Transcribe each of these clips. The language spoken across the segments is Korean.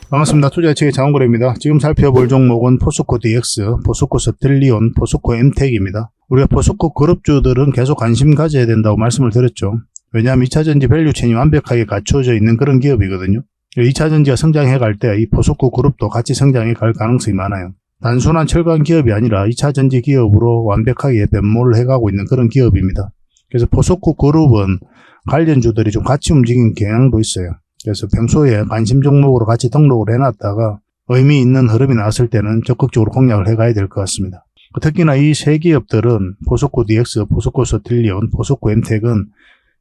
반갑습니다. 투자예측의 장원거래입니다. 지금 살펴볼 종목은 포스코 DX, 포스코 스텔리온, 포스코 엠텍입니다. 우리가 포스코 그룹주들은 계속 관심 가져야 된다고 말씀을 드렸죠. 왜냐하면 2차전지 밸류체인이 완벽하게 갖춰져 있는 그런 기업이거든요. 2차전지가 성장해 갈 때 이 포스코 그룹도 같이 성장해 갈 가능성이 많아요. 단순한 철강 기업이 아니라 2차전지 기업으로 완벽하게 변모를 해가고 있는 그런 기업입니다. 그래서 포스코 그룹은 관련주들이 좀 같이 움직이는 경향도 있어요. 그래서 평소에 관심 종목으로 같이 등록을 해놨다가 의미 있는 흐름이 나왔을 때는 적극적으로 공략을 해가야 될 것 같습니다. 특히나 이 세 기업들은 포스코 DX, 포스코 스텔리온, 포스코 엠텍은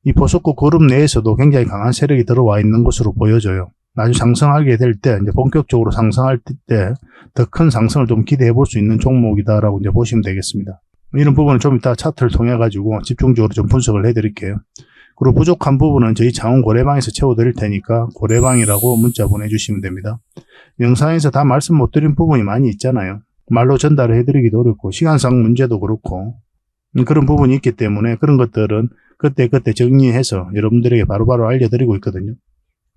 이 포스코 그룹 내에서도 굉장히 강한 세력이 들어와 있는 것으로 보여져요. 아주 상승하게 될 때, 이제 본격적으로 상승할 때 더 큰 상승을 좀 기대해 볼 수 있는 종목이다라고 이제 보시면 되겠습니다. 이런 부분을 좀 이따 차트를 통해 가지고 집중적으로 좀 분석을 해 드릴게요. 그리고 부족한 부분은 저희 장원 고래방에서 채워드릴 테니까 고래방이라고 문자 보내주시면 됩니다. 영상에서 다 말씀 못 드린 부분이 많이 있잖아요. 말로 전달을 해드리기도 어렵고 시간상 문제도 그렇고 그런 부분이 있기 때문에 그런 것들은 그때 정리해서 여러분들에게 바로바로 알려드리고 있거든요.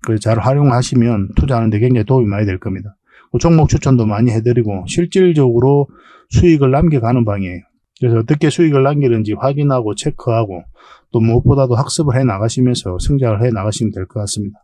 그래서 잘 활용하시면 투자하는 데 굉장히 도움이 많이 될 겁니다. 종목 추천도 많이 해드리고 실질적으로 수익을 남겨가는 방이에요. 그래서 어떻게 수익을 남기는지 확인하고 체크하고 또 무엇보다도 학습을 해 나가시면서 성장을 해 나가시면 될 것 같습니다.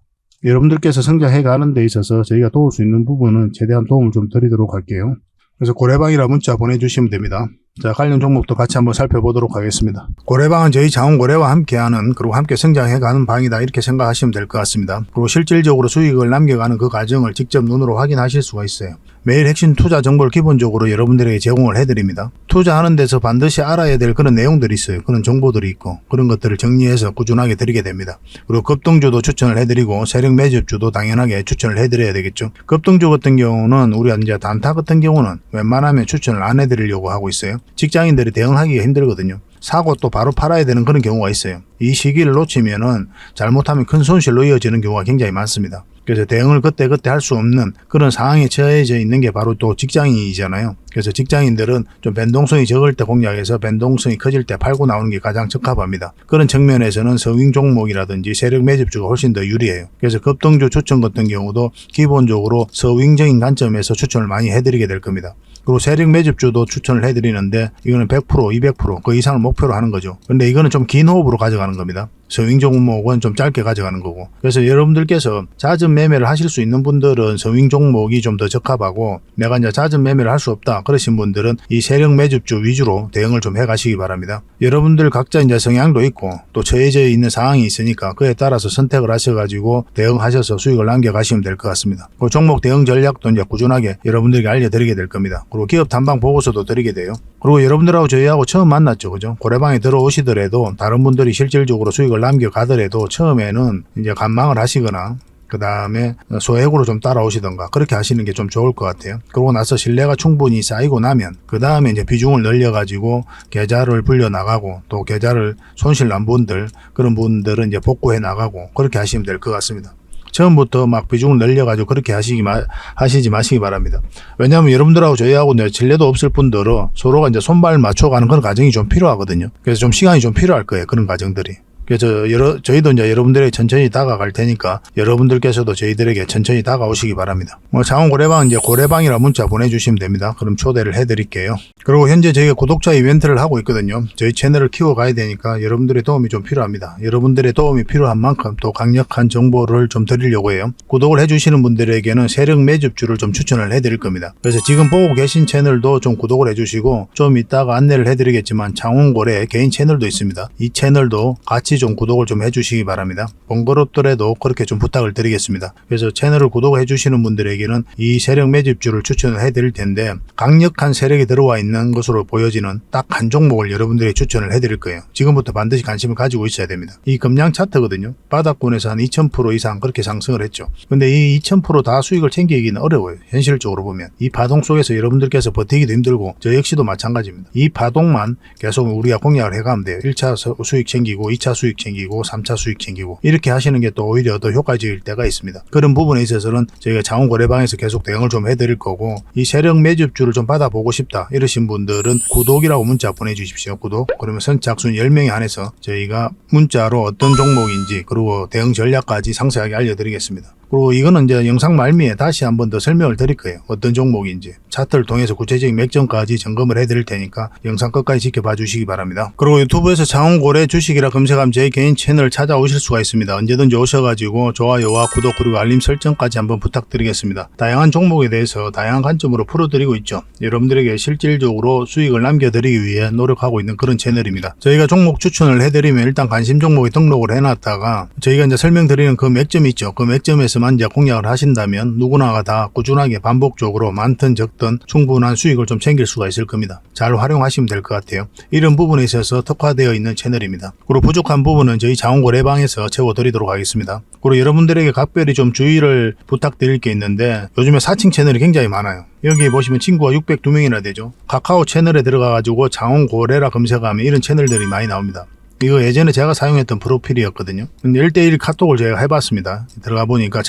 여러분들께서 성장해 가는 데 있어서 저희가 도울 수 있는 부분은 최대한 도움을 좀 드리도록 할게요. 그래서 고래방이라 문자 보내주시면 됩니다. 자, 관련 종목도 같이 한번 살펴보도록 하겠습니다. 고래방은 저희 장원고래와 함께하는, 그리고 함께 성장해가는 방이다, 이렇게 생각하시면 될 것 같습니다. 그리고 실질적으로 수익을 남겨가는 그 과정을 직접 눈으로 확인하실 수가 있어요. 매일 핵심 투자 정보를 기본적으로 여러분들에게 제공을 해드립니다. 투자하는 데서 반드시 알아야 될 그런 내용들이 있어요. 그런 정보들이 있고 그런 것들을 정리해서 꾸준하게 드리게 됩니다. 그리고 급등주도 추천을 해드리고 세력 매집주도 당연하게 추천을 해드려야 되겠죠. 급등주 같은 경우는 우리가 이제 단타 같은 경우는 웬만하면 추천을 안 해드리려고 하고 있어요. 직장인들이 대응하기가 힘들거든요. 사고 또 바로 팔아야 되는 그런 경우가 있어요. 이 시기를 놓치면은 잘못하면 큰 손실로 이어지는 경우가 굉장히 많습니다. 그래서 대응을 그때 할 수 없는 그런 상황에 처해져 있는 게 바로 또 직장인이잖아요. 그래서 직장인들은 좀 변동성이 적을 때 공략해서 변동성이 커질 때 팔고 나오는 게 가장 적합합니다. 그런 측면에서는 서윙 종목이라든지 세력 매집주가 훨씬 더 유리해요. 그래서 급등주 추천 같은 경우도 기본적으로 서윙적인 관점에서 추천을 많이 해드리게 될 겁니다. 그리고 세력 매집주도 추천을 해드리는데 이거는 100%, 200% 그 이상을 목표로 하는 거죠. 근데 이거는 좀 긴 호흡으로 가져가는 겁니다. 서윙 종목은 좀 짧게 가져가는 거고. 그래서 여러분들께서 잦은 매매를 하실 수 있는 분들은 서윙 종목이 좀 더 적합하고 내가 이제 잦은 매매를 할 수 없다 그러신 분들은 이 세력 매집주 위주로 대응을 좀 해가시기 바랍니다. 여러분들 각자 이제 성향도 있고 또 처해져 있는 상황이 있으니까 그에 따라서 선택을 하셔가지고 대응하셔서 수익을 남겨가시면 될 것 같습니다. 그 종목 대응 전략도 이제 꾸준하게 여러분들에게 알려드리게 될 겁니다. 그리고 기업 탐방 보고서도 드리게 돼요. 그리고 여러분들하고 저희하고 처음 만났죠, 그죠? 고래방에 들어오시더라도 다른 분들이 실질적으로 수익을 남겨가더라도 처음에는 이제 관망을 하시거나 그 다음에 소액으로 좀 따라오시던가 그렇게 하시는 게 좀 좋을 것 같아요. 그러고 나서 신뢰가 충분히 쌓이고 나면 그 다음에 이제 비중을 늘려가지고 계좌를 불려 나가고 또 계좌를 손실 난 분들 그런 분들은 이제 복구해 나가고 그렇게 하시면 될 것 같습니다. 처음부터 막 비중을 늘려가지고 그렇게 하시지 마시기 바랍니다. 왜냐하면 여러분들하고 저희하고 신뢰도 없을 분들은 서로가 이제 손발 맞춰가는 그런 과정이 좀 필요하거든요. 그래서 좀 시간이 좀 필요할 거예요. 그런 과정들이. 그래서 저희도 이제 여러분들에게 천천히 다가갈 테니까 여러분들께서도 저희들에게 천천히 다가오시기 바랍니다. 장원고래방 이제 고래방이라 문자 보내주시면 됩니다. 그럼 초대를 해드릴게요. 그리고 현재 저희가 구독자 이벤트를 하고 있거든요. 저희 채널을 키워가야 되니까 여러분들의 도움이 좀 필요합니다. 여러분들의 도움이 필요한 만큼 또 강력한 정보를 좀 드리려고 해요. 구독을 해주시는 분들에게는 세력 매집주를 좀 추천을 해드릴 겁니다. 그래서 지금 보고 계신 채널도 좀 구독을 해주시고 좀 이따가 안내를 해드리겠지만 장원고래 개인 채널도 있습니다. 이 채널도 같이 좀 구독을 좀 해주시기 바랍니다. 번거롭더라도 그렇게 좀 부탁을 드리겠습니다. 그래서 채널을 구독해 주시는 분들에게는 이 세력 매집주를 추천을 해드릴 텐데 강력한 세력이 들어와 있는 것으로 보여지는 딱 한 종목을 여러분들에게 추천을 해드릴 거예요. 지금부터 반드시 관심을 가지고 있어야 됩니다. 이 금량 차트거든요. 바닥권에서 한 2000% 이상 그렇게 상승을 했죠. 근데 이 2000% 다 수익을 챙기기는 어려워요. 현실적으로 보면 이 파동 속에서 여러분들께서 버티기도 힘들고 저 역시도 마찬가지입니다. 이 파동만 계속 우리가 공략을 해가면 돼요. 1차 수익 챙기고 2차 수익 챙기고 3차 수익 챙기고 이렇게 하시는 게 또 오히려 더 효과적일 때가 있습니다. 그런 부분에 있어서는 저희가 장원거래방에서 계속 대응을 좀 해드릴 거고 이 세력 매집주를 좀 받아보고 싶다 이러신 분들은 구독이라고 문자 보내주십시오. 구독. 그러면 선착순 10명에 한해서 저희가 문자로 어떤 종목인지 그리고 대응 전략까지 상세하게 알려드리겠습니다. 그리고 이거는 이제 영상 말미에 다시 한번 더 설명을 드릴 거예요. 어떤 종목인지. 차트를 통해서 구체적인 맥점까지 점검을 해드릴 테니까 영상 끝까지 지켜봐 주시기 바랍니다. 그리고 유튜브에서 장원고래 주식이라 검색하면 제 개인 채널 찾아오실 수가 있습니다. 언제든지 오셔가지고 좋아요와 구독 그리고 알림 설정까지 한번 부탁드리겠습니다. 다양한 종목에 대해서 다양한 관점으로 풀어드리고 있죠. 여러분들에게 실질적으로 수익을 남겨드리기 위해 노력하고 있는 그런 채널입니다. 저희가 종목 추천을 해드리면 일단 관심 종목에 등록을 해놨다가 저희가 이제 설명드리는 그 맥점이 있죠. 그 맥점에서만 이제 공략을 하신다면 누구나가 다 꾸준하게 반복적으로 많든 적든 충분한 수익을 좀 챙길 수가 있을 겁니다. 잘 활용하시면 될 것 같아요. 이런 부분에 있어서 특화되어 있는 채널입니다. 그리고 부족한 부분은 저희 장원고래방에서 채워드리도록 하겠습니다. 그리고 여러분들에게 각별히 좀 주의를 부탁드릴 게 있는데 요즘에 사칭 채널이 굉장히 많아요. 여기 보시면 친구가 602명이나 되죠. 카카오 채널에 들어가가지고 장원고래라 검색하면 이런 채널들이 많이 나옵니다. 이거 예전에 제가 사용했던 프로필이었거든요. 근데 1대1 카톡을 제가 해봤습니다. 들어가 보니까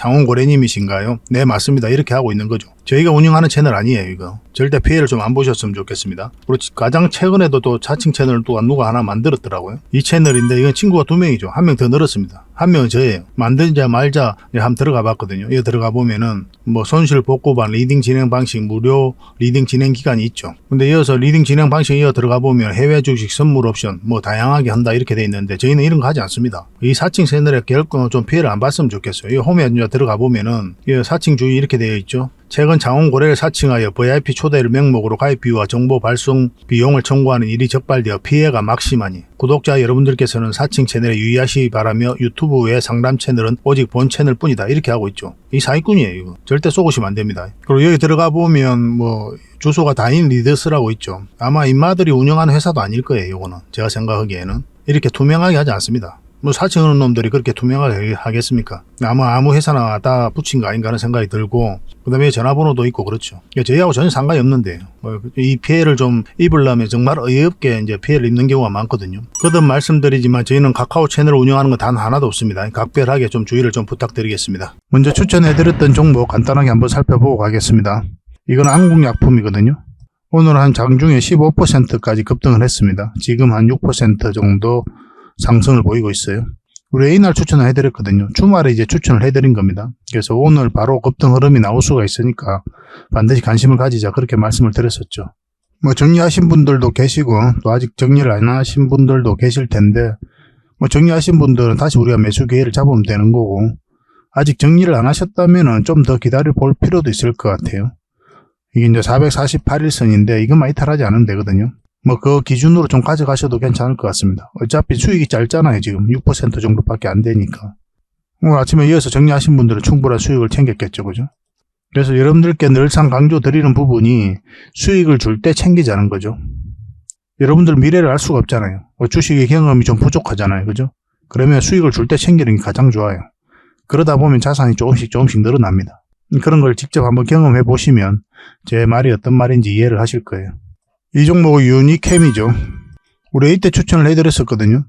장원고래님이신가요? 네, 맞습니다. 이렇게 하고 있는 거죠. 저희가 운영하는 채널 아니에요, 이거. 절대 피해를 좀 안 보셨으면 좋겠습니다. 그리고 가장 최근에도 또 자칭 채널을 또 누가 하나 만들었더라고요. 이 채널인데 이건 친구가 2명이죠. 1명 더 늘었습니다. 1명은 저예요. 만들자 말자 한번 들어가 봤거든요. 이거 들어가 보면은 뭐 손실 복구반 리딩 진행 방식 무료 리딩 진행 기간이 있죠. 근데 이어서 리딩 진행 방식 이어 들어가 보면 해외 주식 선물 옵션 뭐 다양하게 한다 이렇게 돼 있는데 저희는 이런 거 하지 않습니다. 이 사칭 채널에 결코 좀 피해를 안 봤으면 좋겠어요. 이 홈에 들어가 보면은 이 사칭 주의 이렇게 되어 있죠. 최근 장원고래를 사칭하여 VIP 초대를 명목으로 가입 비유와 정보 발송 비용을 청구하는 일이 적발되어 피해가 막심하니 구독자 여러분들께서는 사칭 채널에 유의하시기 바라며 유튜브의 상담 채널은 오직 본 채널 뿐이다 이렇게 하고 있죠. 이 사기꾼이에요. 이거 절대 쏘시면 안 됩니다. 그리고 여기 들어가 보면 뭐 주소가 다인 리더스라고 있죠. 아마 인마들이 운영하는 회사도 아닐 거예요. 이거는 제가 생각하기에는 이렇게 투명하게 하지 않습니다. 뭐 사칭하는 놈들이 그렇게 투명하게 하겠습니까? 아마 아무 회사나 다 붙인 거 아닌가 하는 생각이 들고 그 다음에 전화번호도 있고 그렇죠. 저희하고 전혀 상관이 없는데요. 이 피해를 좀 입으려면 정말 어이없게 이제 피해를 입는 경우가 많거든요. 거듭 말씀드리지만 저희는 카카오 채널을 운영하는 건 단 하나도 없습니다. 각별하게 좀 주의를 좀 부탁드리겠습니다. 먼저 추천해드렸던 종목 간단하게 한번 살펴보고 가겠습니다. 이건 한국약품이거든요. 오늘 한 장중에 15%까지 급등을 했습니다. 지금 한 6% 정도 상승을 보이고 있어요. 우리 A날 추천을 해드렸거든요. 주말에 이제 추천을 해드린 겁니다. 그래서 오늘 바로 급등 흐름이 나올 수가 있으니까 반드시 관심을 가지자 그렇게 말씀을 드렸었죠. 뭐 정리하신 분들도 계시고 또 아직 정리를 안 하신 분들도 계실 텐데 뭐 정리하신 분들은 다시 우리가 매수 기회를 잡으면 되는 거고 아직 정리를 안 하셨다면은 좀 더 기다려 볼 필요도 있을 것 같아요. 이게 이제 448일선인데 이것만 이탈하지 않으면 되거든요. 뭐 그 기준으로 좀 가져가셔도 괜찮을 것 같습니다. 어차피 수익이 짧잖아요. 지금 6% 정도밖에 안 되니까. 오늘 아침에 이어서 정리하신 분들은 충분한 수익을 챙겼겠죠. 그죠? 그래서 여러분들께 늘상 강조드리는 부분이 수익을 줄 때 챙기자는 거죠. 여러분들 미래를 알 수가 없잖아요. 주식의 경험이 좀 부족하잖아요. 그죠? 그러면 수익을 줄 때 챙기는 게 가장 좋아요. 그러다 보면 자산이 조금씩 늘어납니다. 그런 걸 직접 한번 경험해 보시면 제 말이 어떤 말인지 이해를 하실 거예요. 이 종목은 유니캠이죠. 우리 이때 추천을 해드렸었거든요.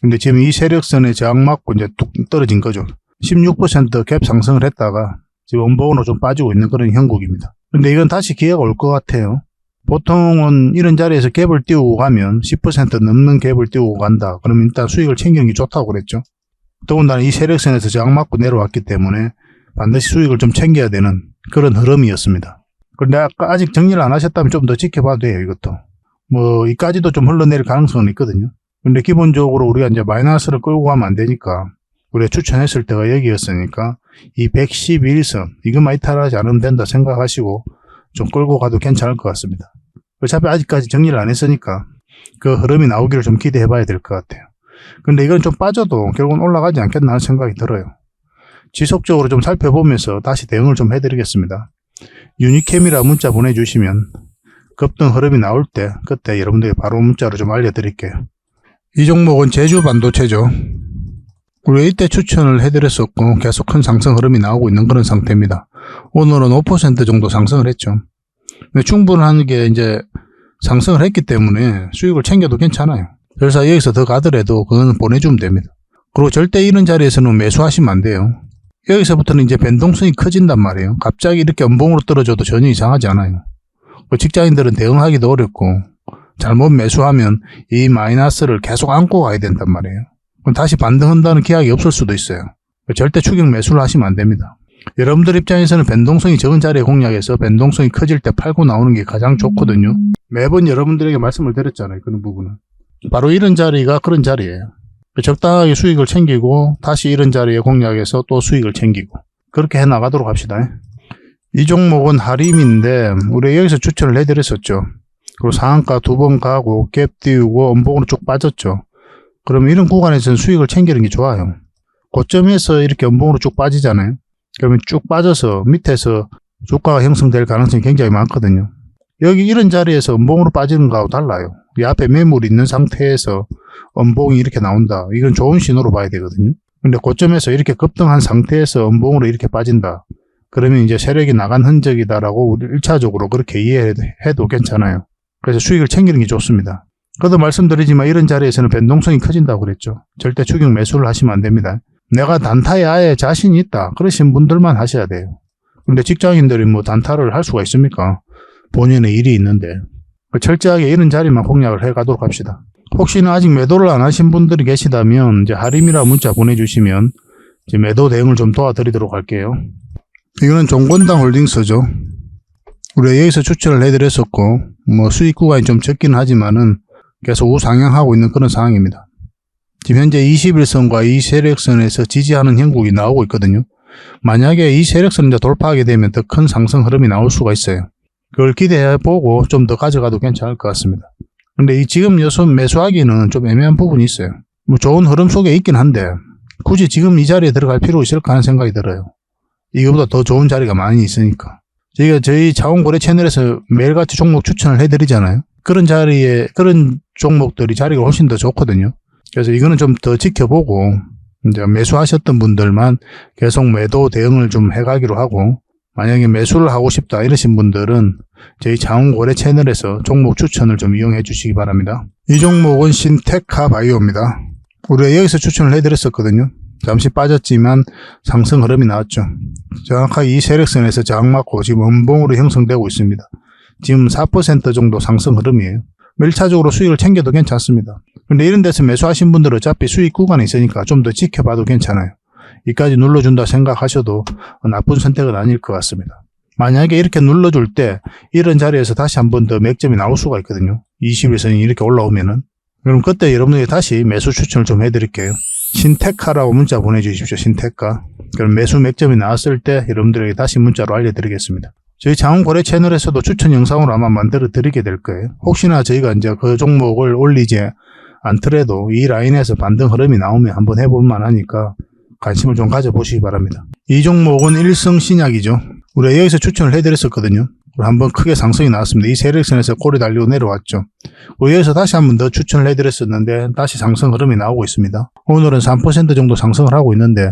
근데 지금 이 세력선에 저항 맞고 이제 뚝 떨어진 거죠. 16% 갭 상승을 했다가 지금 원복으로 좀 빠지고 있는 그런 형국입니다. 근데 이건 다시 기회가 올 것 같아요. 보통은 이런 자리에서 갭을 띄우고 가면 10% 넘는 갭을 띄우고 간다. 그러면 일단 수익을 챙기는 게 좋다고 그랬죠. 더군다나 이 세력선에서 저항 맞고 내려왔기 때문에 반드시 수익을 좀 챙겨야 되는 그런 흐름이었습니다. 그런데 아직 정리를 안 하셨다면 좀 더 지켜봐도 돼요, 이것도. 뭐, 이까지도 좀 흘러내릴 가능성은 있거든요. 근데 기본적으로 우리가 이제 마이너스를 끌고 가면 안 되니까, 우리가 추천했을 때가 여기였으니까, 이 111선, 이것만 이탈하지 않으면 된다 생각하시고, 좀 끌고 가도 괜찮을 것 같습니다. 어차피 아직까지 정리를 안 했으니까, 그 흐름이 나오기를 좀 기대해 봐야 될 것 같아요. 근데 이건 좀 빠져도 결국은 올라가지 않겠나 하는 생각이 들어요. 지속적으로 좀 살펴보면서 다시 대응을 좀 해드리겠습니다. 유니캠이라 문자 보내주시면 급등 흐름이 나올 때 그때 여러분들이 바로 문자로 좀 알려드릴게요. 이 종목은 제주 반도체죠. 우리 이때 추천을 해드렸었고 계속 큰 상승 흐름이 나오고 있는 그런 상태입니다. 오늘은 5% 정도 상승을 했죠. 근데 충분한 게 이제 상승을 했기 때문에 수익을 챙겨도 괜찮아요. 그래서 여기서 더 가더라도 그건 보내주면 됩니다. 그리고 절대 이런 자리에서는 매수하시면 안 돼요. 여기서부터는 이제 변동성이 커진단 말이에요. 갑자기 이렇게 연봉으로 떨어져도 전혀 이상하지 않아요. 직장인들은 대응하기도 어렵고 잘못 매수하면 이 마이너스를 계속 안고 가야 된단 말이에요. 그럼 다시 반등한다는 기약이 없을 수도 있어요. 절대 추격 매수를 하시면 안 됩니다. 여러분들 입장에서는 변동성이 적은 자리에 공략해서 변동성이 커질 때 팔고 나오는 게 가장 좋거든요. 매번 여러분들에게 말씀을 드렸잖아요. 그런 부분은. 바로 이런 자리가 그런 자리예요. 적당하게 수익을 챙기고 다시 이런 자리에 공략해서 또 수익을 챙기고 그렇게 해나가도록 합시다. 이 종목은 하림인데 우리 여기서 추천을 해드렸었죠. 그리고 상한가 2번 가고 갭 띄우고 음봉으로 쭉 빠졌죠. 그러면 이런 구간에서는 수익을 챙기는 게 좋아요. 고점에서 이렇게 음봉으로 쭉 빠지잖아요. 그러면 쭉 빠져서 밑에서 주가가 형성될 가능성이 굉장히 많거든요. 여기 이런 자리에서 음봉으로 빠지는 거하고 달라요. 이 앞에 매물이 있는 상태에서 음봉이 이렇게 나온다. 이건 좋은 신호로 봐야 되거든요. 근데 고점에서 이렇게 급등한 상태에서 음봉으로 이렇게 빠진다. 그러면 이제 세력이 나간 흔적이다라고 우리 1차적으로 그렇게 이해해도 괜찮아요. 그래서 수익을 챙기는 게 좋습니다. 그래도 말씀드리지만 이런 자리에서는 변동성이 커진다고 그랬죠. 절대 추격 매수를 하시면 안 됩니다. 내가 단타에 아예 자신이 있다. 그러신 분들만 하셔야 돼요. 근데 직장인들이 뭐 단타를 할 수가 있습니까? 본인의 일이 있는데. 철저하게 이런 자리만 공략을 해가도록 합시다. 혹시나 아직 매도를 안 하신 분들이 계시다면 이제 하림이라 문자 보내주시면 이제 매도 대응을 좀 도와드리도록 할게요. 이거는 종건당 홀딩스죠. 우리가 여기서 추천을 해드렸었고 뭐 수익 구간이 좀 적기는 하지만은 계속 우상향하고 있는 그런 상황입니다. 지금 현재 21선과 이 세력선에서 지지하는 형국이 나오고 있거든요. 만약에 이 세력선을 이제 돌파하게 되면 더 큰 상승 흐름이 나올 수가 있어요. 그걸 기대해보고 좀 더 가져가도 괜찮을 것 같습니다. 근데 이 지금 매수하기는 좀 애매한 부분이 있어요. 뭐 좋은 흐름 속에 있긴 한데 굳이 지금 이 자리에 들어갈 필요 있을까 하는 생각이 들어요. 이거보다 더 좋은 자리가 많이 있으니까. 저희가 저희 자원거래 채널에서 매일같이 종목 추천을 해드리잖아요. 그런 자리에 그런 종목들이 자리가 훨씬 더 좋거든요. 그래서 이거는 좀 더 지켜보고 이제 매수하셨던 분들만 계속 매도 대응을 좀 해가기로 하고 만약에 매수를 하고 싶다 이러신 분들은 저희 자원거래 채널에서 종목 추천을 좀 이용해 주시기 바랍니다. 이 종목은 신테카 바이오입니다. 우리가 여기서 추천을 해드렸었거든요. 잠시 빠졌지만 상승 흐름이 나왔죠. 정확하게 이 세력선에서 저항 맞고 지금 음봉으로 형성되고 있습니다. 지금 4% 정도 상승 흐름이에요. 1차적으로 수익을 챙겨도 괜찮습니다. 근데 이런 데서 매수하신 분들은 어차피 수익 구간에 있으니까 좀 더 지켜봐도 괜찮아요. 이까지 눌러준다 생각하셔도 나쁜 선택은 아닐 것 같습니다. 만약에 이렇게 눌러줄 때 이런 자리에서 다시 한 번 더 맥점이 나올 수가 있거든요. 21선이 이렇게 올라오면은. 그럼 그때 여러분들이 다시 매수 추천을 좀 해드릴게요. 신테카라고 문자 보내주십시오. 신테카. 그럼 매수 맥점이 나왔을 때 여러분들에게 다시 문자로 알려드리겠습니다. 저희 자원거래 채널에서도 추천 영상으로 아마 만들어 드리게 될 거예요. 혹시나 저희가 이제 그 종목을 올리지 않더라도 이 라인에서 반등 흐름이 나오면 한번 해볼 만하니까 관심을 좀 가져보시기 바랍니다. 이 종목은 일성신약이죠. 우리가 여기서 추천을 해드렸었거든요. 한번 크게 상승이 나왔습니다. 이 세력선에서 꼬리 달리고 내려왔죠. 우리 여기서 다시 한번 더 추천을 해드렸었는데 다시 상승 흐름이 나오고 있습니다. 오늘은 3% 정도 상승을 하고 있는데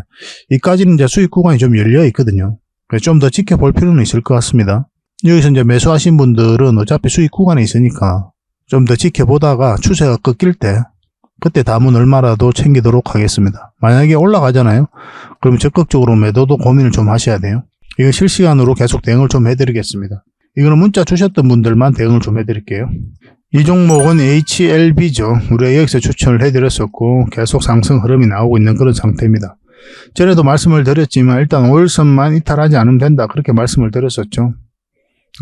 이까지는 이제 수익 구간이 좀 열려 있거든요. 좀 더 지켜볼 필요는 있을 것 같습니다. 여기서 이제 매수하신 분들은 어차피 수익 구간에 있으니까 좀 더 지켜보다가 추세가 꺾일 때 그때 담은 얼마라도 챙기도록 하겠습니다. 만약에 올라가잖아요. 그러면 적극적으로 매도도 고민을 좀 하셔야 돼요. 이거 실시간으로 계속 대응을 좀 해드리겠습니다. 이거는 문자 주셨던 분들만 대응을 좀 해드릴게요. 이 종목은 HLB죠. 우리가 여기서 추천을 해드렸었고 계속 상승 흐름이 나오고 있는 그런 상태입니다. 전에도 말씀을 드렸지만 일단 5일선만 이탈하지 않으면 된다 그렇게 말씀을 드렸었죠.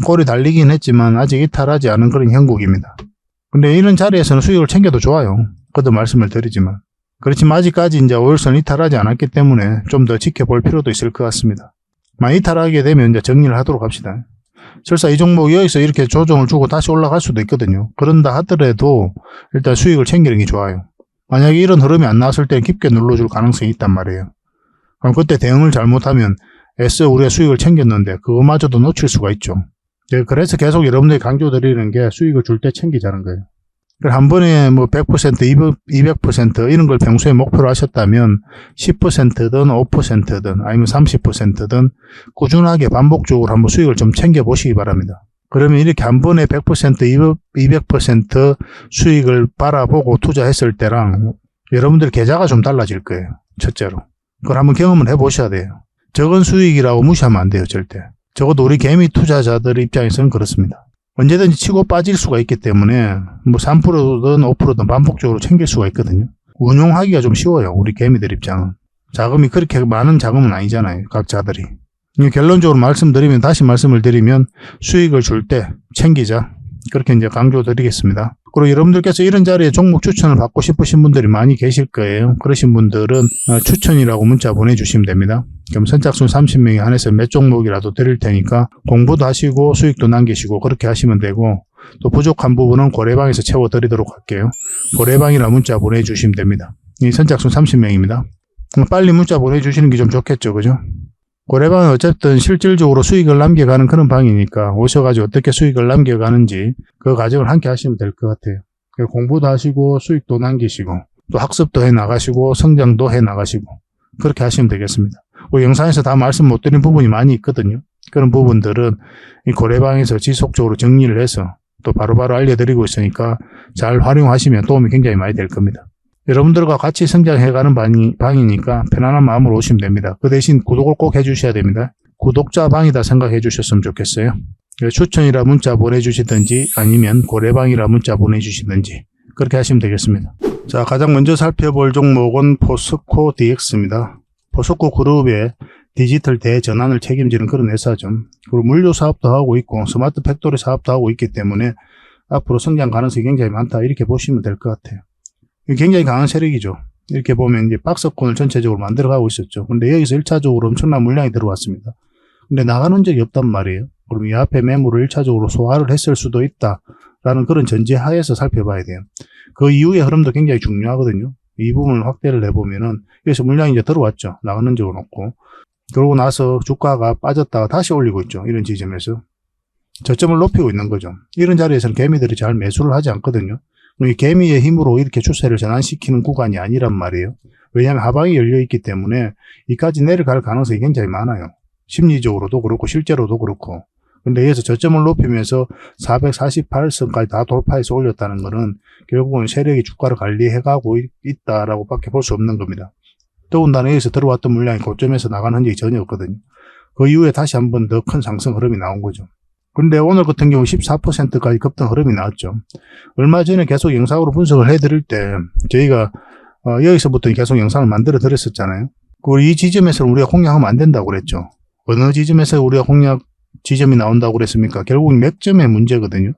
꼬리 달리긴 했지만 아직 이탈하지 않은 그런 형국입니다. 근데 이런 자리에서는 수익을 챙겨도 좋아요. 그것도 말씀을 드리지만 그렇지만 아직까지 이제 5일선 이탈하지 않았기 때문에 좀 더 지켜볼 필요도 있을 것 같습니다. 만약 이탈하게 되면 이제 정리를 하도록 합시다. 설사 이 종목 여기서 이렇게 조정을 주고 다시 올라갈 수도 있거든요. 그런다 하더라도 일단 수익을 챙기는 게 좋아요. 만약에 이런 흐름이 안 나왔을 때 깊게 눌러줄 가능성이 있단 말이에요. 그럼 그때 대응을 잘못하면 애써 우리가 수익을 챙겼는데 그거마저도 놓칠 수가 있죠. 그래서 계속 여러분들이 강조드리는 게 수익을 줄 때 챙기자는 거예요. 한 번에 뭐 100%, 200% 이런 걸 평소에 목표로 하셨다면 10%든 5%든 아니면 30%든 꾸준하게 반복적으로 한번 수익을 좀 챙겨보시기 바랍니다. 그러면 이렇게 한 번에 100%, 200% 수익을 바라보고 투자했을 때랑 여러분들 계좌가 좀 달라질 거예요. 첫째로. 그걸 한번 경험을 해보셔야 돼요. 적은 수익이라고 무시하면 안 돼요. 절대. 적어도 우리 개미 투자자들 입장에서는 그렇습니다. 언제든지 치고 빠질 수가 있기 때문에 뭐 3%든 5%든 반복적으로 챙길 수가 있거든요. 운용하기가 좀 쉬워요. 우리 개미들 입장은. 자금이 그렇게 많은 자금은 아니잖아요. 각자들이. 결론적으로 다시 말씀을 드리면 수익을 줄 때 챙기자. 그렇게 이제 강조드리겠습니다. 그리고 여러분들께서 이런 자리에 종목 추천을 받고 싶으신 분들이 많이 계실 거예요. 그러신 분들은 추천이라고 문자 보내주시면 됩니다. 그럼 선착순 30명에 한해서 몇 종목이라도 드릴 테니까 공부도 하시고 수익도 남기시고 그렇게 하시면 되고, 또 부족한 부분은 고래방에서 채워드리도록 할게요. 고래방이라 문자 보내주시면 됩니다. 이 선착순 30명입니다. 빨리 문자 보내주시는 게 좀 좋겠죠, 그죠? 고래방은 어쨌든 실질적으로 수익을 남겨가는 그런 방이니까 오셔가지고 어떻게 수익을 남겨가는지 그 과정을 함께 하시면 될 것 같아요. 공부도 하시고 수익도 남기시고 또 학습도 해 나가시고 성장도 해 나가시고 그렇게 하시면 되겠습니다. 영상에서 다 말씀 못 드린 부분이 많이 있거든요. 그런 부분들은 이 고래방에서 지속적으로 정리를 해서 또 바로바로 알려드리고 있으니까 잘 활용하시면 도움이 굉장히 많이 될 겁니다. 여러분들과 같이 성장해가는 방이니까 편안한 마음으로 오시면 됩니다. 그 대신 구독을 꼭 해주셔야 됩니다. 구독자 방이다 생각해 주셨으면 좋겠어요. 추천이라 문자 보내주시든지 아니면 고래방이라 문자 보내주시든지 그렇게 하시면 되겠습니다. 자, 가장 먼저 살펴볼 종목은 포스코 DX입니다. 포스코 그룹의 디지털 대전환을 책임지는 그런 회사죠. 그리고 물류 사업도 하고 있고 스마트 팩토리 사업도 하고 있기 때문에 앞으로 성장 가능성이 굉장히 많다, 이렇게 보시면 될 것 같아요. 굉장히 강한 세력이죠. 이렇게 보면 이제 박스권을 전체적으로 만들어가고 있었죠. 근데 여기서 1차적으로 엄청난 물량이 들어왔습니다. 근데 나가는 적이 없단 말이에요. 그럼 이 앞에 매물을 1차적으로 소화를 했을 수도 있다라는 그런 전제하에서 살펴봐야 돼요. 그 이후의 흐름도 굉장히 중요하거든요. 이 부분을 확대를 해보면은 여기서 물량이 이제 들어왔죠. 나가는 적은 없고. 그러고 나서 주가가 빠졌다가 다시 올리고 있죠. 이런 지점에서. 저점을 높이고 있는 거죠. 이런 자리에서는 개미들이 잘 매수를 하지 않거든요. 이 개미의 힘으로 이렇게 추세를 전환시키는 구간이 아니란 말이에요. 왜냐하면 하방이 열려있기 때문에 이까지 내려갈 가능성이 굉장히 많아요. 심리적으로도 그렇고 실제로도 그렇고. 근데 여기서 저점을 높이면서 448선까지 다 돌파해서 올렸다는 것은 결국은 세력이 주가를 관리해가고 있다라고 밖에 볼 수 없는 겁니다. 더군다나 여기서 들어왔던 물량이 고점에서 나간 흔적이 전혀 없거든요. 그 이후에 다시 한 번 더 큰 상승 흐름이 나온 거죠. 근데 오늘 같은 경우 14%까지 급등 흐름이 나왔죠. 얼마 전에 계속 영상으로 분석을 해드릴 때 저희가 여기서부터 계속 영상을 만들어 드렸었잖아요. 그리고 이 지점에서 우리가 공략하면 안 된다고 그랬죠. 어느 지점에서 우리가 공략 지점이 나온다고 그랬습니까? 결국은 맥점의 문제거든요.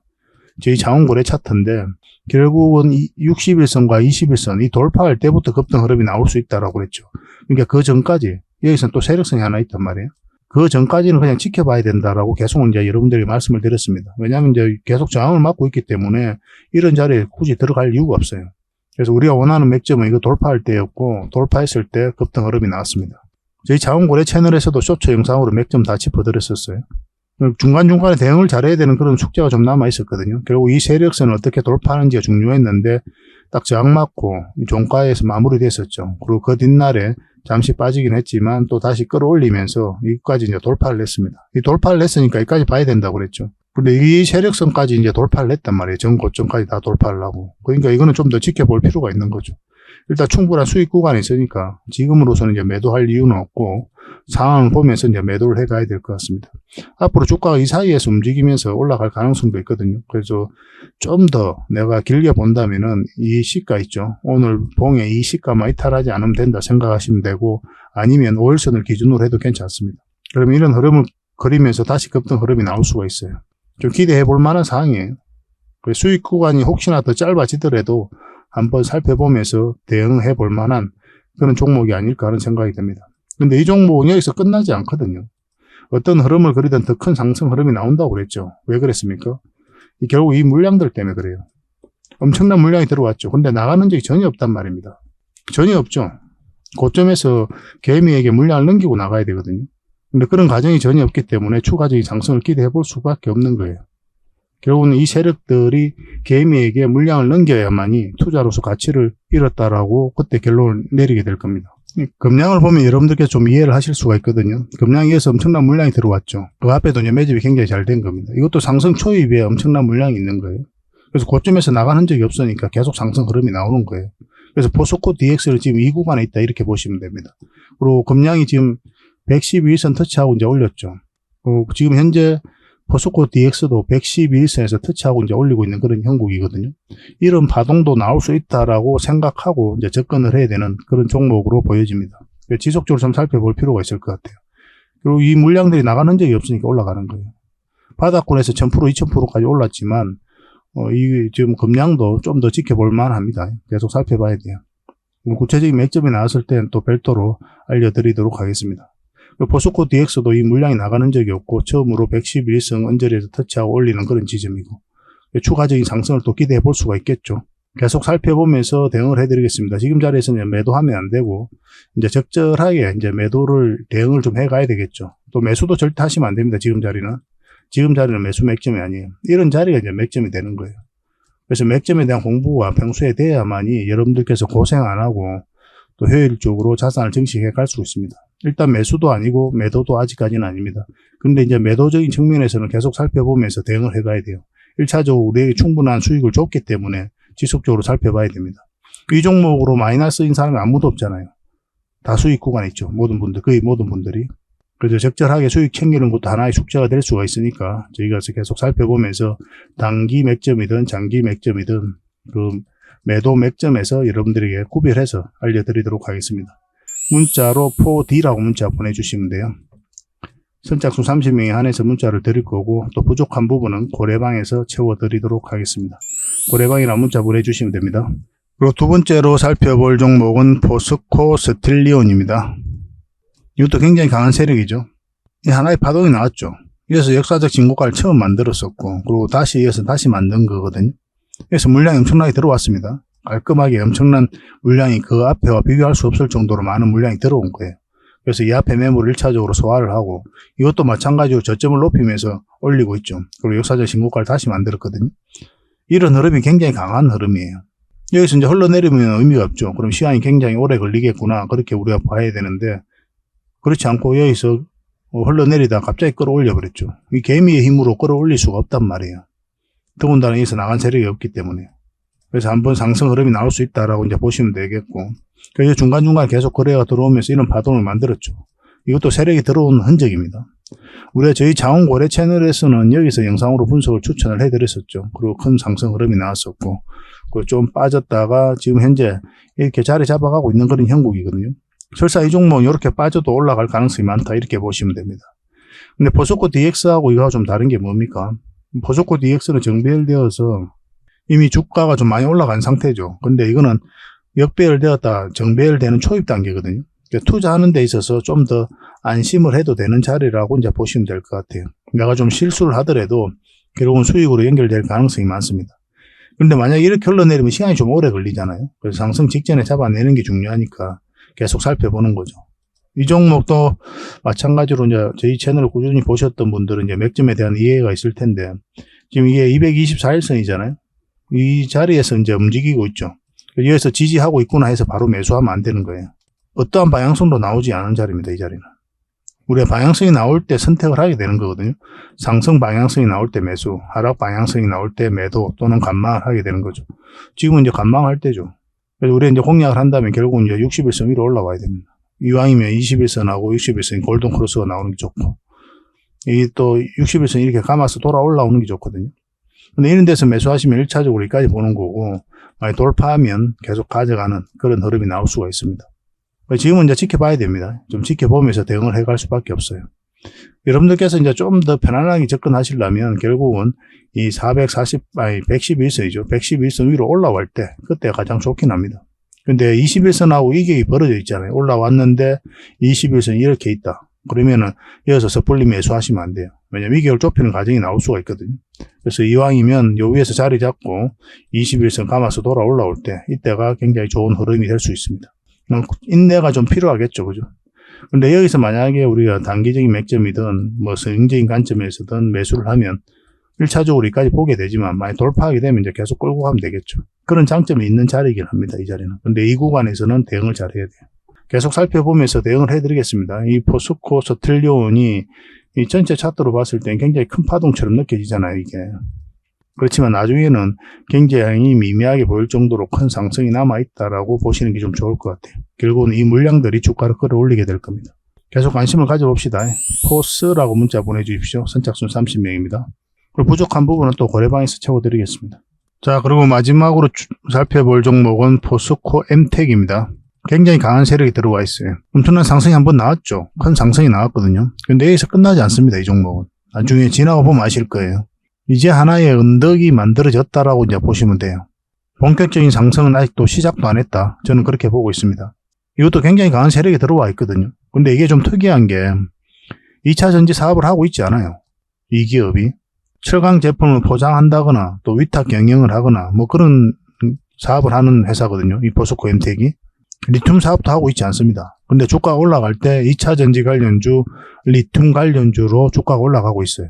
저희 자원거래 차트인데 결국은 60일선과 21선 이 돌파할 때부터 급등 흐름이 나올 수 있다고 그랬죠. 그러니까 그 전까지 여기서는 또 세력성이 하나 있단 말이에요. 그 전까지는 그냥 지켜봐야 된다라고 계속 이제 여러분들이 말씀을 드렸습니다. 왜냐하면 이제 계속 저항을 맞고 있기 때문에 이런 자리에 굳이 들어갈 이유가 없어요. 그래서 우리가 원하는 맥점은 이거 돌파할 때였고 돌파했을 때 급등 흐름이 나왔습니다. 저희 자원거래 채널에서도 쇼츠 영상으로 맥점 다 짚어드렸었어요. 중간중간에 대응을 잘해야 되는 그런 숙제가 좀 남아 있었거든요. 결국 이 세력선을 어떻게 돌파하는지가 중요했는데 딱 저항 맞고 종가에서 마무리됐었죠. 그리고 그 뒷날에 잠시 빠지긴 했지만 또 다시 끌어올리면서 여기까지 이제 돌파를 했습니다. 이 돌파를 했으니까 여기까지 봐야 된다고 그랬죠. 근데 이 세력선까지 이제 돌파를 했단 말이에요. 전 고점까지 다 돌파를 하고. 그러니까 이거는 좀 더 지켜볼 필요가 있는 거죠. 일단 충분한 수익 구간이 있으니까 지금으로서는 이제 매도할 이유는 없고 상황을 보면서 이제 매도를 해 가야 될 것 같습니다. 앞으로 주가가 이 사이에서 움직이면서 올라갈 가능성도 있거든요. 그래서 좀 더 내가 길게 본다면은 이 시가 있죠. 오늘 봉에 이 시가만 이탈하지 않으면 된다 생각하시면 되고 아니면 5일선을 기준으로 해도 괜찮습니다. 그러면 이런 흐름을 그리면서 다시 급등 흐름이 나올 수가 있어요. 좀 기대해 볼 만한 상황이에요. 수익 구간이 혹시나 더 짧아지더라도 한번 살펴보면서 대응해 볼 만한 그런 종목이 아닐까 하는 생각이 듭니다. 근데 이 종목은 여기서 끝나지 않거든요. 어떤 흐름을 그리든 더 큰 상승 흐름이 나온다고 그랬죠. 왜 그랬습니까? 결국 이 물량들 때문에 그래요. 엄청난 물량이 들어왔죠. 근데 나가는 적이 전혀 없단 말입니다. 전혀 없죠. 고점에서 개미에게 물량을 넘기고 나가야 되거든요. 근데 그런 과정이 전혀 없기 때문에 추가적인 상승을 기대해 볼 수밖에 없는 거예요. 결국은 이 세력들이 개미에게 물량을 넘겨야만이 투자로서 가치를 잃었다라고 그때 결론을 내리게 될 겁니다. 금량을 보면 여러분들께서 좀 이해를 하실 수가 있거든요. 금량에서 엄청난 물량이 들어왔죠. 그 앞에도 이제 매집이 굉장히 잘 된 겁니다. 이것도 상승 초입에 엄청난 물량이 있는 거예요. 그래서 고점에서 나가는 적이 없으니까 계속 상승 흐름이 나오는 거예요. 그래서 포스코 DX를 지금 이 구간에 있다 이렇게 보시면 됩니다. 그리고 금량이 지금 112일선 터치하고 이제 올렸죠. 지금 현재 포스코 DX도 112일선에서 터치하고 이제 올리고 있는 그런 형국이거든요. 이런 파동도 나올 수 있다라고 생각하고 이제 접근을 해야 되는 그런 종목으로 보여집니다. 지속적으로 좀 살펴볼 필요가 있을 것 같아요. 그리고 이 물량들이 나가는 적이 없으니까 올라가는 거예요. 바닥권에서 1000%, 2000%까지 올랐지만 이 지금 급량도 좀 더 지켜볼 만합니다. 계속 살펴봐야 돼요. 구체적인 맥점이 나왔을 때는 또 별도로 알려드리도록 하겠습니다. 포스코 DX도 이 물량이 나가는 적이 없고 처음으로 111선 언저리에서 터치하고 올리는 그런 지점이고 추가적인 상승을 또 기대해 볼 수가 있겠죠. 계속 살펴보면서 대응을 해드리겠습니다. 지금 자리에서는 매도하면 안 되고 이제 적절하게 이제 매도를 대응을 좀 해가야 되겠죠. 또 매수도 절대 하시면 안 됩니다. 지금 자리는 매수 맥점이 아니에요. 이런 자리가 이제 맥점이 되는 거예요. 그래서 맥점에 대한 공부가 평소에 돼야만이 여러분들께서 고생 안 하고 또 효율적으로 자산을 증식해 갈 수 있습니다. 일단 매수도 아니고 매도도 아직까지는 아닙니다. 근데 이제 매도적인 측면에서는 계속 살펴보면서 대응을 해가야 돼요. 1차적으로 우리에게 충분한 수익을 줬기 때문에 지속적으로 살펴봐야 됩니다. 이 종목으로 마이너스인 사람이 아무도 없잖아요. 다 수익 구간에 있죠. 거의 모든 분들이. 그래서 적절하게 수익 챙기는 것도 하나의 숙제가 될 수가 있으니까 저희가 계속 살펴보면서 단기 맥점이든 장기 맥점이든 그 매도 맥점에서 여러분들에게 구별해서 알려드리도록 하겠습니다. 문자로 4D라고 문자 보내주시면 돼요. 선착순 30명에 한해서 문자를 드릴 거고 또 부족한 부분은 고래방에서 채워드리도록 하겠습니다. 고래방이라 문자 보내주시면 됩니다. 그리고 두 번째로 살펴볼 종목은 포스코 스틸리온입니다. 이것도 굉장히 강한 세력이죠. 이 하나의 파동이 나왔죠. 이어서 역사적 진고가를 처음 만들었었고 그리고 이어서 다시 만든 거거든요. 그래서 물량이 엄청나게 들어왔습니다. 깔끔하게 엄청난 물량이 그 앞에와 비교할 수 없을 정도로 많은 물량이 들어온 거예요. 그래서 이 앞에 매물을 1차적으로 소화를 하고 이것도 마찬가지로 저점을 높이면서 올리고 있죠. 그리고 역사적 신고가를 다시 만들었거든요. 이런 흐름이 굉장히 강한 흐름이에요. 여기서 이제 흘러내리면 의미가 없죠. 그럼 시간이 굉장히 오래 걸리겠구나. 그렇게 우리가 봐야 되는데 그렇지 않고 여기서 흘러내리다 갑자기 끌어올려 버렸죠. 이 개미의 힘으로 끌어올릴 수가 없단 말이에요. 더군다나 여기서 나간 세력이 없기 때문에. 그래서 한번 상승 흐름이 나올 수 있다라고 이제 보시면 되겠고. 그래서 중간중간 계속 거래가 들어오면서 이런 파동을 만들었죠. 이것도 세력이 들어온 흔적입니다. 우리가 저희 자원거래 채널에서는 여기서 영상으로 분석을 추천을 해드렸었죠. 그리고 큰 상승 흐름이 나왔었고, 좀 빠졌다가 지금 현재 이렇게 자리 잡아가고 있는 그런 형국이거든요. 설사 이 종목은 이렇게 빠져도 올라갈 가능성이 많다 이렇게 보시면 됩니다. 근데 포스코 DX하고 이거하고 좀 다른 게 뭡니까? 포스코 DX는 정배열되어서 이미 주가가 좀 많이 올라간 상태죠. 근데 이거는 역배열되었다 정배열되는 초입 단계거든요. 그러니까 투자하는 데 있어서 좀 더 안심을 해도 되는 자리라고 이제 보시면 될 것 같아요. 내가 좀 실수를 하더라도 결국은 수익으로 연결될 가능성이 많습니다. 근데 만약에 이렇게 흘러내리면 시간이 좀 오래 걸리잖아요. 그래서 상승 직전에 잡아내는 게 중요하니까 계속 살펴보는 거죠. 이 종목도 마찬가지로 이제 저희 채널을 꾸준히 보셨던 분들은 이제 맥점에 대한 이해가 있을 텐데 지금 이게 224일선이잖아요. 이 자리에서 이제 움직이고 있죠. 여기서 지지하고 있구나 해서 바로 매수하면 안 되는 거예요. 어떠한 방향성도 나오지 않은 자리입니다. 이 자리는. 우리가 방향성이 나올 때 선택을 하게 되는 거거든요. 상승 방향성이 나올 때 매수, 하락 방향성이 나올 때 매도 또는 관망을 하게 되는 거죠. 지금은 이제 관망할 때죠. 그래서 우리가 이제 공략을 한다면 결국은 이제 60일선 위로 올라와야 됩니다. 이왕이면 21선하고 61선 골든 크로스가 나오는 게 좋고, 이 또 60일선 이렇게 감아서 돌아 올라오는 게 좋거든요. 근데 이런 데서 매수하시면 1차적으로 여기까지 보는 거고, 많이 돌파하면 계속 가져가는 그런 흐름이 나올 수가 있습니다. 지금은 이제 지켜봐야 됩니다. 좀 지켜보면서 대응을 해갈 수밖에 없어요. 여러분들께서 이제 좀 더 편안하게 접근하시려면 결국은 이 111선이죠. 111선 위로 올라올 때, 그때 가장 좋긴 합니다. 근데 21선하고 이격이 벌어져 있잖아요. 올라왔는데 21선 이렇게 있다. 그러면은 이어서 섣불리 매수하시면 안 돼요. 왜냐면 이격을 좁히는 과정이 나올 수가 있거든요. 그래서 이왕이면 요 위에서 자리 잡고 21선 감아서 돌아 올라올 때, 이때가 굉장히 좋은 흐름이 될 수 있습니다. 인내가 좀 필요하겠죠. 그죠? 근데 여기서 만약에 우리가 단기적인 맥점이든 뭐 성적인 관점에서든 매수를 하면 1차적으로 여기까지 보게 되지만 많이 돌파하게 되면 이제 계속 끌고 가면 되겠죠. 그런 장점이 있는 자리이긴 합니다. 이 자리는. 근데 이 구간에서는 대응을 잘 해야 돼요. 계속 살펴보면서 대응을 해드리겠습니다. 이 포스코 스틸리온이 이 전체 차트로 봤을 땐 굉장히 큰 파동처럼 느껴지잖아요. 이게. 그렇지만 나중에는 굉장히 미미하게 보일 정도로 큰 상승이 남아있다라고 보시는 게 좀 좋을 것 같아요. 결국은 이 물량들이 주가를 끌어올리게 될 겁니다. 계속 관심을 가져봅시다. 포스라고 문자 보내주십시오. 선착순 30명입니다. 그리고 부족한 부분은 또 거래방에서 채워드리겠습니다. 자, 그리고 마지막으로 살펴볼 종목은 포스코 엠텍입니다. 굉장히 강한 세력이 들어와 있어요. 엄청난 상승이 한번 나왔죠. 큰 상승이 나왔거든요. 근데 여기서 끝나지 않습니다. 이 종목은. 나중에 지나가 보면 아실 거예요. 이제 하나의 언덕이 만들어졌다라고 이제 보시면 돼요. 본격적인 상승은 아직도 시작도 안 했다. 저는 그렇게 보고 있습니다. 이것도 굉장히 강한 세력이 들어와 있거든요. 근데 이게 좀 특이한 게 2차 전지 사업을 하고 있지 않아요. 이 기업이. 철강 제품을 포장한다거나 또 위탁 경영을 하거나 뭐 그런 사업을 하는 회사거든요. 이 포스코 엠텍이. 리튬 사업도 하고 있지 않습니다. 근데 주가가 올라갈 때 2차 전지 관련주, 리튬 관련주로 주가가 올라가고 있어요.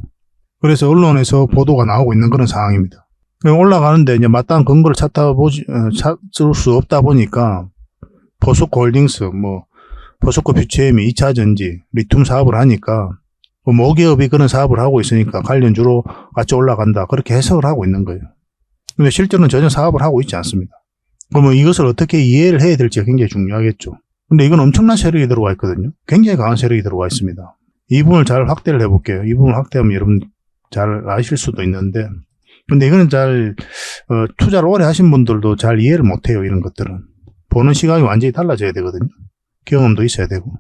그래서 언론에서 보도가 나오고 있는 그런 상황입니다. 올라가는데 이제 마땅한 근거를 찾을 수 없다 보니까 포스코 홀딩스, 포스코 퓨처엠이 2차 전지, 리튬 사업을 하니까 모기업이 그런 사업을 하고 있으니까 관련주로 같이 올라간다. 그렇게 해석을 하고 있는 거예요. 근데 실제로는 전혀 사업을 하고 있지 않습니다. 그러면 이것을 어떻게 이해를 해야 될지가 굉장히 중요하겠죠. 근데 이건 엄청난 세력이 들어와 있거든요. 굉장히 강한 세력이 들어와 있습니다. 이 부분을 잘 확대를 해볼게요. 이 부분을 확대하면 여러분 잘 아실 수도 있는데, 근데 이거는 투자를 오래 하신 분들도 잘 이해를 못해요. 이런 것들은. 보는 시각이 완전히 달라져야 되거든요. 경험도 있어야 되고.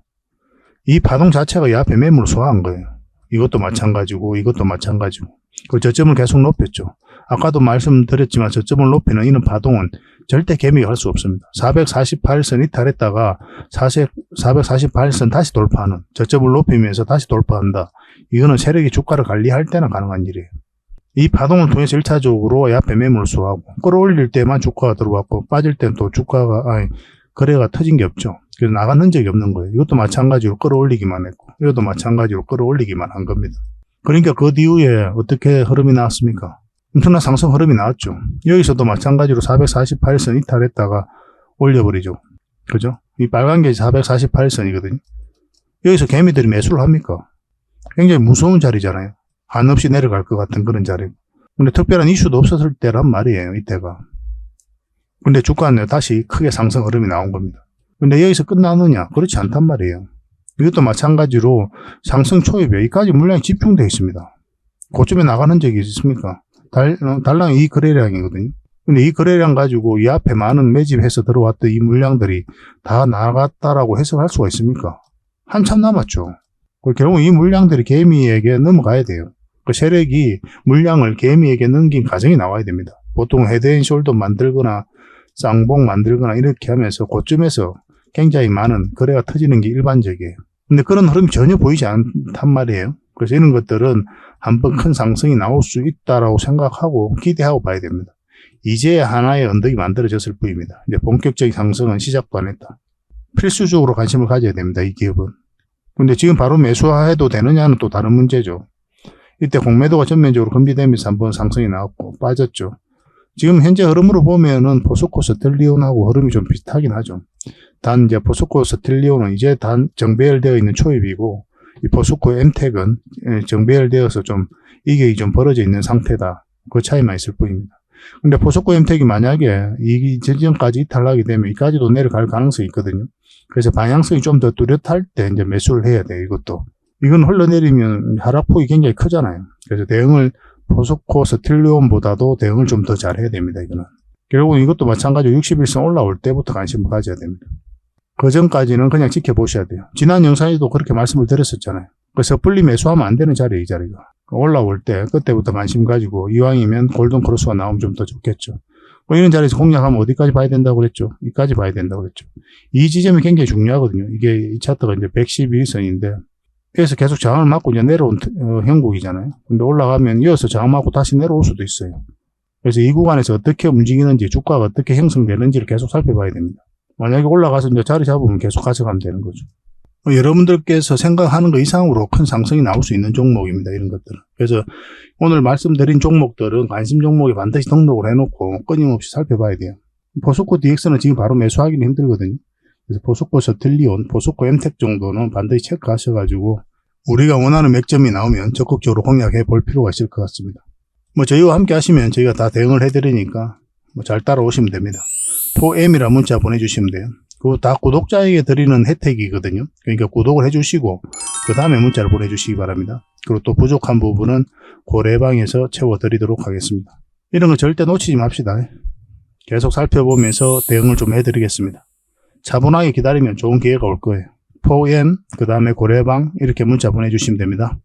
이 파동 자체가 이 앞에 매물을 소화한 거예요. 이것도 마찬가지고, 이것도 마찬가지고. 그 저점을 계속 높였죠. 아까도 말씀드렸지만 저점을 높이는 이런 파동은 절대 개미가 할 수 없습니다. 448선 이탈했다가 448선 다시 돌파하는, 저점을 높이면서 다시 돌파한다. 이거는 세력이 주가를 관리할 때나 가능한 일이에요. 이 파동을 통해서 1차적으로 이 앞에 매물을 소화하고, 끌어올릴 때만 주가가 들어왔고, 빠질 때는 또 거래가 터진 게 없죠. 그래서 나간 흔적이 없는 거예요. 이것도 마찬가지로 끌어올리기만 했고, 이것도 마찬가지로 끌어올리기만 한 겁니다. 그러니까 그 뒤에 어떻게 흐름이 나왔습니까? 엄청난 상승 흐름이 나왔죠. 여기서도 마찬가지로 448선 이탈했다가 올려버리죠. 그죠? 이 빨간 게 448선이거든요. 여기서 개미들이 매수를 합니까? 굉장히 무서운 자리잖아요. 한없이 내려갈 것 같은 그런 자리고. 근데 특별한 이슈도 없었을 때란 말이에요, 이때가. 근데 주가는 다시 크게 상승 흐름이 나온 겁니다. 근데 여기서 끝나느냐? 그렇지 않단 말이에요. 이것도 마찬가지로 상승 초입에 여기까지 물량이 집중되어 있습니다. 고점에 나가는 적이 있습니까? 달랑 이 거래량이거든요. 근데 이 거래량 가지고 이 앞에 많은 매집해서 들어왔던 이 물량들이 다 나갔다라고 해석할 수가 있습니까? 한참 남았죠. 결국 이 물량들이 개미에게 넘어가야 돼요. 그 세력이 물량을 개미에게 넘긴 과정이 나와야 됩니다. 보통 헤드앤숄더 만들거나 쌍봉 만들거나 이렇게 하면서 고점에서 굉장히 많은 거래가 터지는 게 일반적이에요. 근데 그런 흐름이 전혀 보이지 않단 말이에요. 그래서 이런 것들은 한번 큰 상승이 나올 수 있다라고 생각하고 기대하고 봐야 됩니다. 이제 하나의 언덕이 만들어졌을 뿐입니다. 이제 본격적인 상승은 시작도 안 했다. 필수적으로 관심을 가져야 됩니다. 이 기업은. 근데 지금 바로 매수해도 되느냐는 또 다른 문제죠. 이때 공매도가 전면적으로 금지되면서 한번 상승이 나왔고 빠졌죠. 지금 현재 흐름으로 보면은 포스코 스텔리온하고 흐름이 좀 비슷하긴 하죠. 단 이제 포스코 스텔리온은 이제 정배열되어 있는 초입이고, 이 포스코 엠텍은 정배열되어서 좀 이격이 좀 벌어져 있는 상태다. 그 차이만 있을 뿐입니다. 근데 포스코 엠텍이 만약에 이 전전까지 이탈하게 되면 이까지도 내려갈 가능성이 있거든요. 그래서 방향성이 좀 더 뚜렷할 때 이제 매수를 해야 돼요. 이것도. 이건 흘러내리면 하락폭이 굉장히 크잖아요. 그래서 대응을 포스코 스틸리온보다도 대응을 좀 더 잘해야 됩니다. 이거는. 결국은 이것도 마찬가지로 61선 올라올 때부터 관심을 가져야 됩니다. 그 전까지는 그냥 지켜보셔야 돼요. 지난 영상에도 그렇게 말씀을 드렸었잖아요. 그래서 섣불리 매수하면 안 되는 자리예요, 이 자리가. 올라올 때 그때부터 관심 가지고 이왕이면 골든 크로스가 나오면 좀 더 좋겠죠. 이런 자리에서 공략하면 어디까지 봐야 된다고 그랬죠? 이까지 봐야 된다고 그랬죠. 이 지점이 굉장히 중요하거든요. 이게 이 차트가 이제 111선인데 여기서 계속 저항을 맞고 이제 내려온 형국이잖아요. 근데 올라가면 이어서 저항 맞고 다시 내려올 수도 있어요. 그래서 이 구간에서 어떻게 움직이는지, 주가가 어떻게 형성되는지를 계속 살펴봐야 됩니다. 만약에 올라가서 이제 자리 잡으면 계속 가져가면 되는 거죠. 여러분들께서 생각하는 것 이상으로 큰 상승이 나올 수 있는 종목입니다. 이런 것들은. 그래서 오늘 말씀드린 종목들은 관심 종목에 반드시 등록을 해놓고 끊임없이 살펴봐야 돼요. 포스코 DX는 지금 바로 매수하기는 힘들거든요. 그래서 포스코 스틸리온, 포스코 엠텍 정도는 반드시 체크하셔가지고 우리가 원하는 맥점이 나오면 적극적으로 공략해 볼 필요가 있을 것 같습니다. 저희와 함께 하시면 저희가 다 대응을 해드리니까 잘 따라오시면 됩니다. 4M이라 문자 보내주시면 돼요. 그거 다 구독자에게 드리는 혜택이거든요. 그러니까 구독을 해주시고 그 다음에 문자를 보내주시기 바랍니다. 그리고 또 부족한 부분은 고래방에서 채워드리도록 하겠습니다. 이런 거 절대 놓치지 맙시다. 계속 살펴보면서 대응을 좀 해드리겠습니다. 차분하게 기다리면 좋은 기회가 올 거예요. 포엔, 그 다음에 고래방 이렇게 문자 보내주시면 됩니다.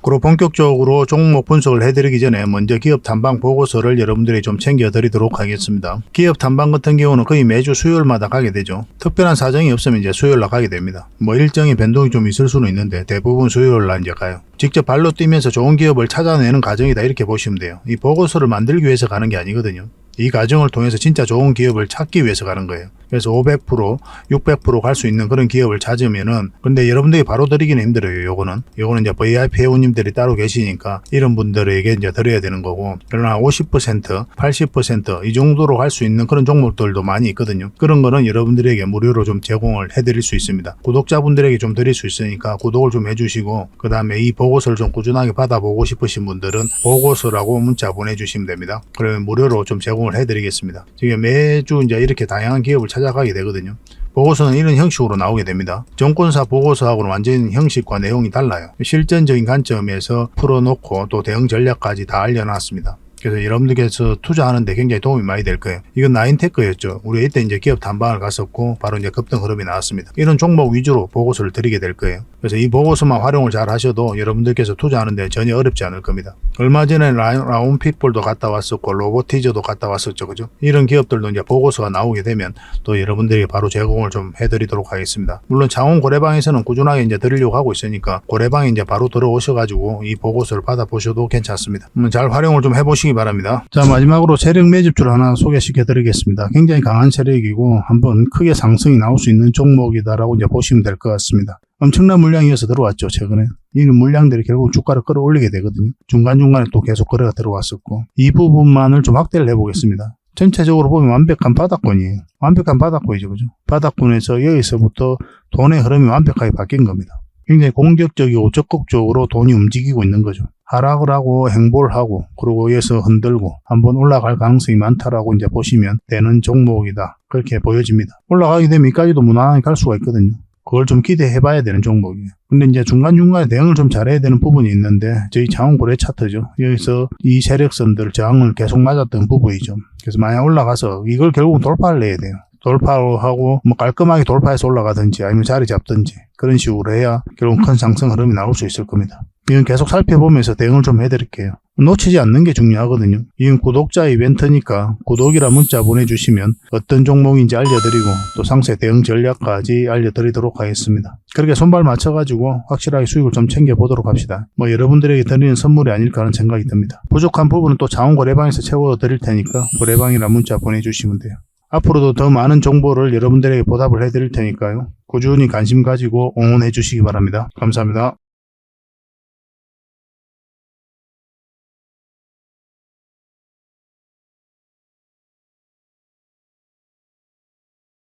그리고 본격적으로 종목 분석을 해드리기 전에 먼저 기업 탐방 보고서를 여러분들이 좀 챙겨드리도록 하겠습니다. 기업 탐방 같은 경우는 거의 매주 수요일마다 가게 되죠. 특별한 사정이 없으면 이제 수요일날 가게 됩니다. 뭐 일정의 변동이 좀 있을 수는 있는데 대부분 수요일날 이제 가요. 직접 발로 뛰면서 좋은 기업을 찾아내는 과정이다 이렇게 보시면 돼요. 이 보고서를 만들기 위해서 가는 게 아니거든요. 이 과정을 통해서 진짜 좋은 기업을 찾기 위해서 가는 거예요. 그래서 500%, 600% 갈 수 있는 그런 기업을 찾으면은, 근데 여러분들이 바로 드리기는 힘들어요. 요거는 이제 VIP 회원님들이 따로 계시니까 이런 분들에게 이제 드려야 되는 거고, 그러나 50%, 80% 이 정도로 갈 수 있는 그런 종목들도 많이 있거든요. 그런 거는 여러분들에게 무료로 좀 제공을 해드릴 수 있습니다. 구독자분들에게 좀 드릴 수 있으니까 구독을 좀 해주시고, 그 다음에 이 보고서를 좀 꾸준하게 받아보고 싶으신 분들은 보고서라고 문자 보내주시면 됩니다. 그러면 무료로 좀 제공을 해드리겠습니다. 지금 매주 이제 이렇게 다양한 기업을 찾아가게 되거든요. 보고서는 이런 형식으로 나오게 됩니다. 정권사 보고서하고는 완전히 형식과 내용이 달라요. 실전적인 관점에서 풀어놓고 또 대응 전략까지 다 알려놨습니다. 그래서 여러분들께서 투자하는데 굉장히 도움이 많이 될 거예요. 이건 나인테크였죠. 우리 이때 이제 기업 탐방을 갔었고 바로 이제 급등 흐름이 나왔습니다. 이런 종목 위주로 보고서를 드리게 될 거예요. 그래서 이 보고서만 활용을 잘 하셔도 여러분들께서 투자하는데 전혀 어렵지 않을 겁니다. 얼마 전에 라운핏볼도 갔다 왔었고 로보티저도 갔다 왔었죠. 그죠? 이런 기업들도 이제 보고서가 나오게 되면 또 여러분들이 바로 제공을 좀 해드리도록 하겠습니다. 물론 창원 고래방에서는 꾸준하게 이제 드리려고 하고 있으니까 고래방에 이제 바로 들어오셔가지고 이 보고서를 받아보셔도 괜찮습니다. 잘 활용을 좀 해보시기 바랍니다. 자, 마지막으로 세력 매집주를 하나 소개시켜 드리겠습니다. 굉장히 강한 세력이고 한번 크게 상승이 나올 수 있는 종목이다라고 이제 보시면 될 것 같습니다. 엄청난 물량이어서 들어왔죠. 최근에 이 물량들이 결국 주가를 끌어올리게 되거든요. 중간중간에 또 계속 거래가 들어왔었고, 이 부분만을 좀 확대를 해보겠습니다. 전체적으로 보면 완벽한 바닥권이에요. 완벽한 바닥권이죠. 그죠? 바닥권에서 여기서부터 돈의 흐름이 완벽하게 바뀐 겁니다. 굉장히 공격적이고 적극적으로 돈이 움직이고 있는 거죠. 하락을 하고 행보를 하고 그리고 여기서 흔들고 한번 올라갈 가능성이 많다라고 이제 보시면 되는 종목이다. 그렇게 보여집니다. 올라가게 되면 여기까지도 무난하게 갈 수가 있거든요. 그걸 좀 기대해 봐야 되는 종목이에요. 근데 이제 중간중간에 대응을 좀 잘해야 되는 부분이 있는데, 저희 창원 고래 차트죠. 여기서 이 세력선들 저항을 계속 맞았던 부분이죠. 그래서 만약 올라가서 이걸 결국은 돌파를 해야 돼요. 돌파하고 뭐 깔끔하게 돌파해서 올라가든지 아니면 자리 잡든지 그런 식으로 해야 결국 큰 상승 흐름이 나올 수 있을 겁니다. 이건 계속 살펴보면서 대응을 좀 해드릴게요. 놓치지 않는 게 중요하거든요. 이건 구독자 이벤트니까 구독이라 문자 보내주시면 어떤 종목인지 알려드리고 또 상세 대응 전략까지 알려드리도록 하겠습니다. 그렇게 손발 맞춰가지고 확실하게 수익을 좀 챙겨보도록 합시다. 뭐 여러분들에게 드리는 선물이 아닐까 하는 생각이 듭니다. 부족한 부분은 또 창원 고래방에서 채워드릴 테니까 고래방이라 문자 보내주시면 돼요. 앞으로도 더 많은 정보를 여러분들에게 보답을 해드릴 테니까요. 꾸준히 관심 가지고 응원해 주시기 바랍니다. 감사합니다.